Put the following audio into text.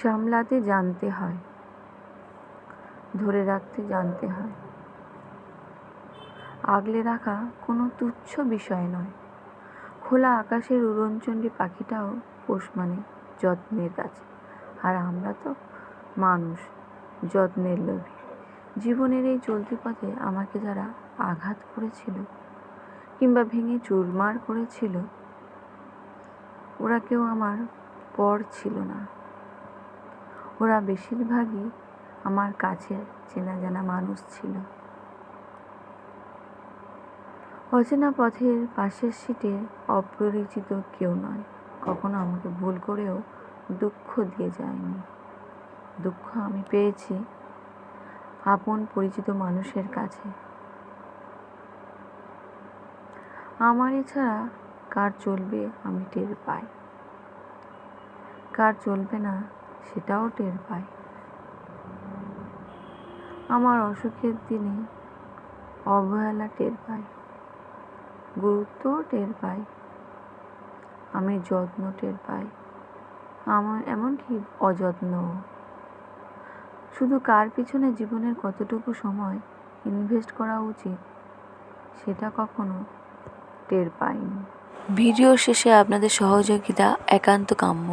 সামলাতে জানতে হয়, ধরে রাখতে জানতে হয়। আগলে রাখা কোনো তুচ্ছ বিষয় নয়। খোলা আকাশের উড়নচণ্ডী পাখিটাও পোষ মানে যত্নের কাছে, আর আমরা তো মানুষ, যত্নের লোভী। জীবনের এই চলতি পথে আমাকে যারা আঘাত করেছিল কিংবা ভেঙে চুরমার করেছিল, ওরা কেউ আমার পর ছিল না। ওরা বেশিরভাগই আমার কাছের চেনা জানা মানুষ ছিল। অচেনা পথের পাশের সিটে অপরিচিত কেউ নয়, কখনো আমাকে ভুল করেও দুঃখ দিয়ে যায়নি। দুঃখ আমি পেয়েছি আপন পরিচিত মানুষের কাছে। আমার এছাড়া কার চলবে আমি টের পাই, কার চলবে না সেটাও টের পাই। আমার অসুখের দিনে অবহেলা টের পাই, গুরুত্বও টের পাই, আমি যত্ন টের পাই, আমার এমনকি অযত্নও। শুধু কার পিছনে জীবনের কতটুকু সময় ইনভেস্ট করা উচিত সেটা কখনো টের পাইনি। ভিডিও শেষে আপনাদের সহযোগিতা একান্ত কাম্য।